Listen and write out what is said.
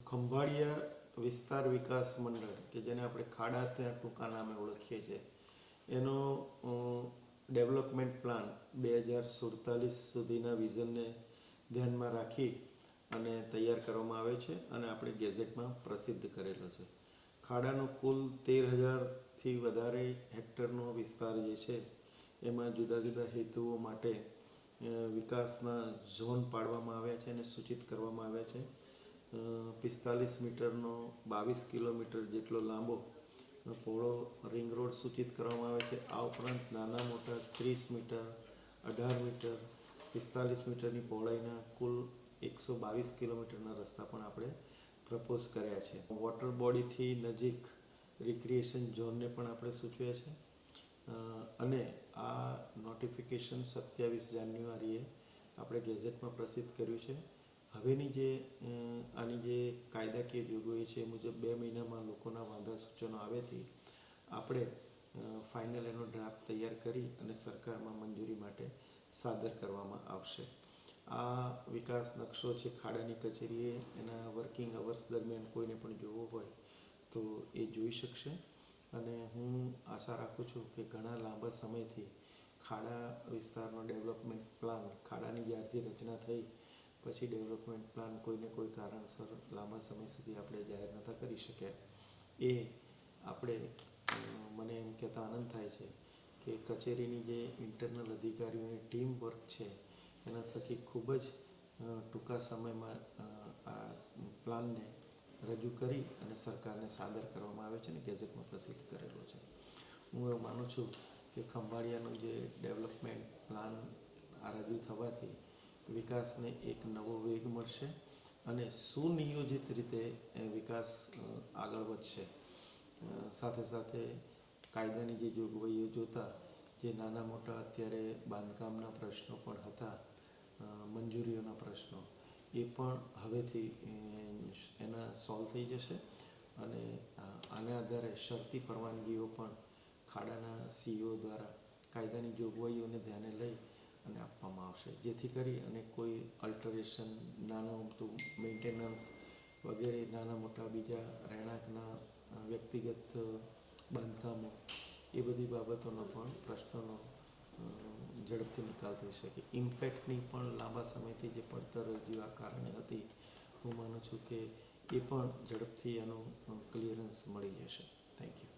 ખંભાળિયા વિસ્તાર વિકાસ મંડળ કે જેને આપણે ખાડા ત્યાં ટૂંકા નામે ઓળખીએ છીએ એનો ડેવલપમેન્ટ પ્લાન 2047 સુધીના વિઝનને ધ્યાનમાં રાખી અને તૈયાર કરવામાં આવે છે અને આપણે ગેઝેટમાં પ્રસિદ્ધ કરેલો છે. ખાડાનો કુલ 13,000થી વધારે હેક્ટરનો વિસ્તાર જે છે એમાં જુદા જુદા હેતુઓ માટે વિકાસના ઝોન પાડવામાં આવ્યા છે અને સૂચિત કરવામાં આવ્યા છે. 45 મીટરનો 22 કિલોમીટર જેટલો લાંબો પહોળો રિંગ રોડ સૂચિત કરવામાં આવે છે. આ ઉપરાંત નાના મોટા 30 મીટર, 18 મીટર, 45 મીટરની પહોળાઈના કુલ 122 કિલોમીટરના રસ્તા પણ આપણે પ્રપોઝ કર્યા છે. વોટર બોડીથી નજીક રિક્રિએશન ઝોનને પણ આપણે સૂચવ્યા છે અને આ નોટિફિકેશન 27 જાન્યુઆરીએ આપણે ગેઝેટમાં પ્રસિદ્ધ કર્યું છે. હવેની જે આની જે કાયદાકીય જોગવાઈ છે એ મુજબ 2 મહિનામાં લોકોના વાંધા સૂચનો આવેથી આપણે ફાઇનલ એનો ડ્રાફ્ટ તૈયાર કરી અને સરકારમાં મંજૂરી માટે સાદર કરવામાં આવશે. આ વિકાસ નકશો છે ખાડાની કચેરીએ એના વર્કિંગ અવર્સ દરમિયાન કોઈને પણ જોવો હોય તો એ જોઈ શકશે અને હું આશા રાખું છું કે ઘણા લાંબા સમયથી ખાડા વિસ્તારનો ડેવલપમેન્ટ પ્લાન ખાડાની જ્યારથી રચના થઈ પછી ડેવલપમેન્ટ પ્લાન કોઈને કોઈ કારણસર લાંબા સમય સુધી આપણે જાહેર નહોતા કરી શક્યા. એ આપણે મને એમ કહેતા આનંદ થાય છે કે કચેરીની જે ઇન્ટરનલ અધિકારીઓની ટીમ વર્ક છે એના થકી ખૂબ જ ટૂંકા સમયમાં આ પ્લાનને રજૂ કરી અને સરકારને સાદર કરવામાં આવે છે અને ગેઝેટમાં પ્રસિદ્ધ કરેલો છે. હું એવું માનું છું કે ખંભાળિયાનો જે ડેવલપમેન્ટ પ્લાન આ રજૂ થવાથી વિકાસને એક નવો વેગ મળશે અને સુનિયોજિત રીતે વિકાસ આગળ વધશે. સાથે સાથે કાયદાની જે જોગવાઈઓ જોતા જે નાના મોટા અત્યારે બાંધકામના પ્રશ્નો પણ હતા, મંજૂરીઓના પ્રશ્નો, એ પણ હવેથી એના સોલ્વ થઈ જશે અને આના આધારે શરતી પરવાનગીઓ પણ ખાડાના સીઈઓ દ્વારા કાયદાની જોગવાઈઓને ધ્યાને લઈ અને આપવામાં આવશે, જેથી કરી અને કોઈ અલ્ટરેશન, નાનું મોટું મેન્ટેનન્સ વગેરે નાના મોટા બીજા રહેણાંકના વ્યક્તિગત બાંધકામો એ બધી બાબતોનો પણ પ્રશ્નોનો ઝડપથી નિકાલ થઈ શકે. ઇમ્પેક્ટની પણ લાંબા સમયથી જે પડતર રજૂ આ કારણે હતી, હું માનું છું કે એ પણ ઝડપથી એનું ક્લિયરન્સ મળી જશે. Thank you.